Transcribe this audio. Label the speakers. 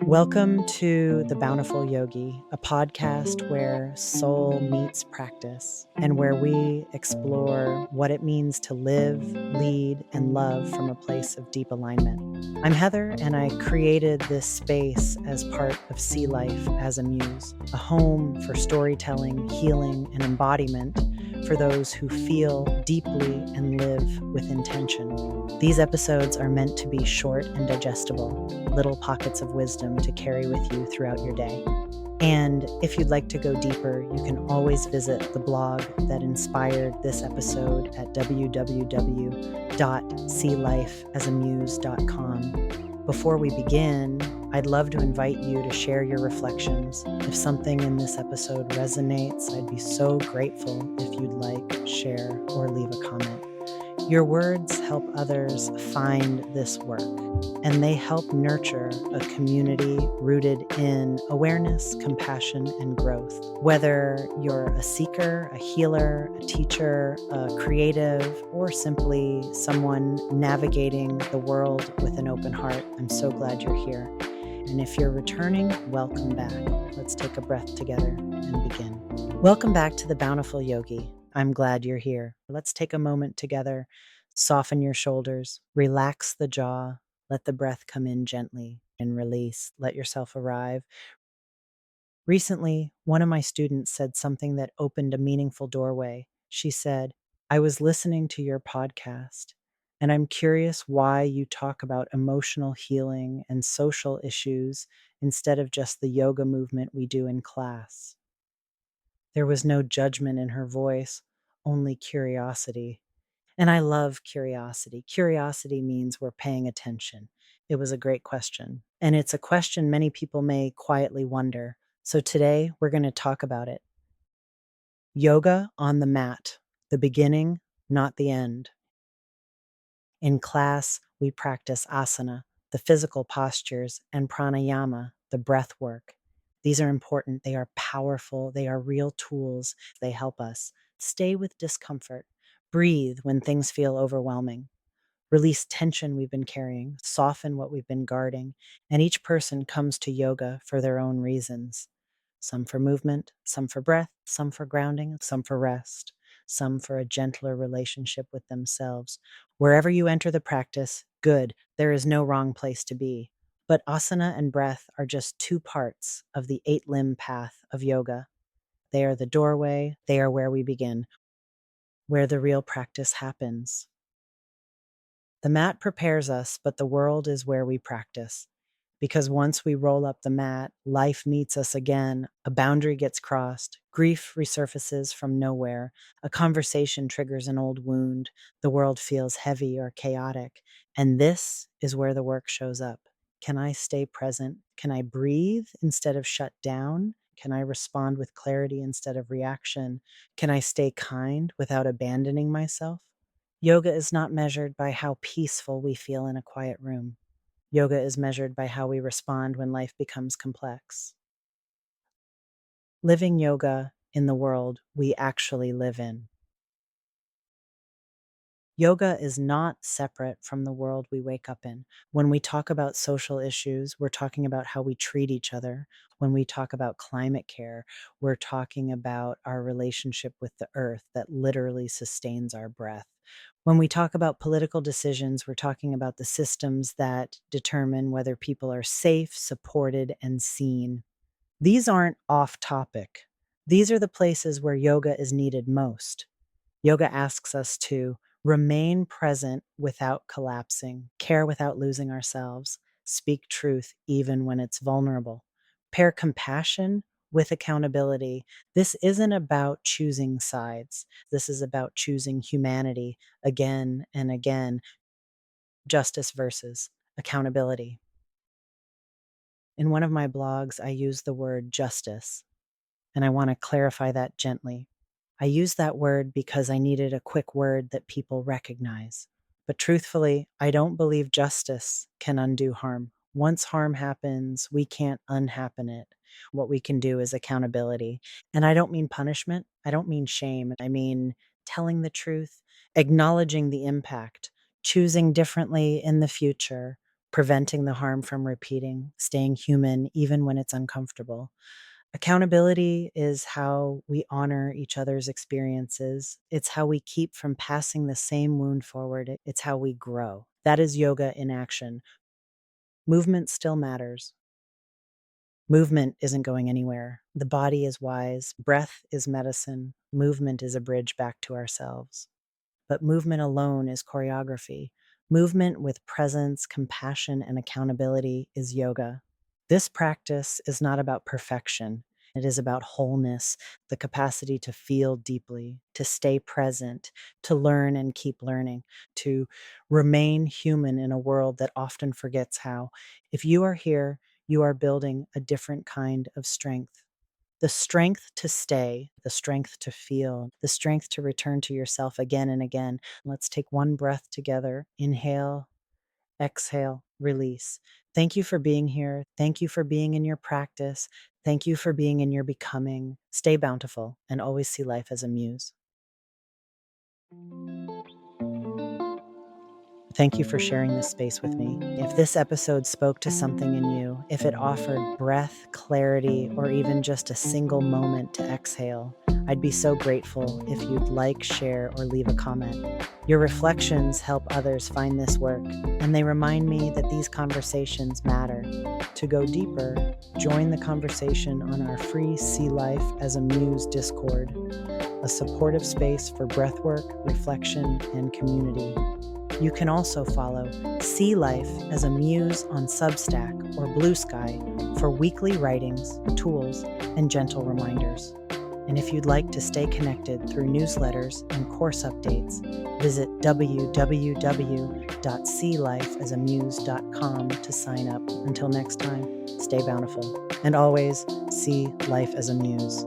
Speaker 1: Welcome to The Bountiful Yogi, a podcast where soul meets practice and where we explore what it means to live, lead, and love from a place of deep alignment. I'm Heather, and I created this space as part of Sea Life as a Muse, a home for storytelling, healing, and embodiment for those who feel deeply and live with intention. These episodes are meant to be short and digestible, little pockets of wisdom to carry with you throughout your day. And if you'd like to go deeper, you can always visit the blog that inspired this episode at www.sealifeasamuse.com. Before we begin, I'd love to invite you to share your reflections. If something in this episode resonates, I'd be so grateful if you'd like, share, or leave a comment. Your words help others find this work, and they help nurture a community rooted in awareness, compassion, and growth. Whether you're a seeker, a healer, a teacher, a creative, or simply someone navigating the world with an open heart, I'm so glad you're here. And if you're returning, welcome back. Let's take a breath together and begin. Welcome back to the Bountiful Yogi. I'm glad you're here. Let's take a moment together. Soften your shoulders, relax the jaw, let the breath come in gently and release. Let yourself arrive. Recently, one of my students said something that opened a meaningful doorway. She said, "I was listening to your podcast, and I'm curious why you talk about emotional healing and social issues instead of just the yoga movement we do in class." There was no judgment in her voice, only curiosity. And I love curiosity. Curiosity means we're paying attention. It was a great question. And it's a question many people may quietly wonder. So today we're going to talk about it. Yoga on the mat, the beginning, not the end. In class, we practice asana, the physical postures, and pranayama, the breath work. These are important. They are powerful. They are real tools. They help us stay with discomfort, breathe when things feel overwhelming, release tension we've been carrying, soften what we've been guarding. And each person comes to yoga for their own reasons. Some for movement, some for breath, some for grounding, some for rest, some for a gentler relationship with themselves. Wherever you enter the practice, good. There is no wrong place to be. But asana and breath are just two parts of the 8-limb path of yoga. They are the doorway. They are where we begin, where the real practice happens. The mat prepares us, but the world is where we practice. Because once we roll up the mat, life meets us again. A boundary gets crossed. Grief resurfaces from nowhere. A conversation triggers an old wound. The world feels heavy or chaotic. And this is where the work shows up. Can I stay present? Can I breathe instead of shut down? Can I respond with clarity instead of reaction? Can I stay kind without abandoning myself? Yoga is not measured by how peaceful we feel in a quiet room. Yoga is measured by how we respond when life becomes complex. Living yoga in the world we actually live in. Yoga is not separate from the world we wake up in. When we talk about social issues, we're talking about how we treat each other. When we talk about climate care, we're talking about our relationship with the earth that literally sustains our breath. When we talk about political decisions, we're talking about the systems that determine whether people are safe, supported, and seen. These aren't off topic. These are the places where yoga is needed most. Yoga asks us to remain present without collapsing, care without losing ourselves, speak truth even when it's vulnerable, pair compassion with accountability. This isn't about choosing sides. This is about choosing humanity again and again. Justice versus accountability. In one of my blogs, I use the word justice, and I want to clarify that gently. I use that word because I needed a quick word that people recognize. But truthfully, I don't believe justice can undo harm. Once harm happens, we can't unhappen it. What we can do is accountability. And I don't mean punishment. I don't mean shame. I mean telling the truth, acknowledging the impact, choosing differently in the future, preventing the harm from repeating, staying human even when it's uncomfortable. Accountability is how we honor each other's experiences. It's how we keep from passing the same wound forward. It's how we grow. That is yoga in action. Movement still matters. Movement isn't going anywhere. The body is wise. Breath is medicine. Movement is a bridge back to ourselves. But movement alone is choreography. Movement with presence, compassion, and accountability is yoga. This practice is not about perfection. It is about wholeness, the capacity to feel deeply, to stay present, to learn and keep learning, to remain human in a world that often forgets how. If you are here, you are building a different kind of strength. The strength to stay, the strength to feel, the strength to return to yourself again and again. Let's take one breath together. Inhale, exhale, release. Thank you for being here. Thank you for being in your practice. Thank you for being in your becoming. Stay bountiful and always see life as a muse. Thank you for sharing this space with me. If this episode spoke to something in you, if it offered breath, clarity, or even just a single moment to exhale, I'd be so grateful if you'd like, share, or leave a comment. Your reflections help others find this work, and they remind me that these conversations matter. To go deeper, join the conversation on our free See Life as a Muse Discord, a supportive space for breathwork, reflection, and community. You can also follow See Life as a Muse on Substack or Blue Sky for weekly writings, tools, and gentle reminders. And if you'd like to stay connected through newsletters and course updates, visit www.seelifeasamuse.com to sign up. Until next time, stay bountiful, and always see life as a muse.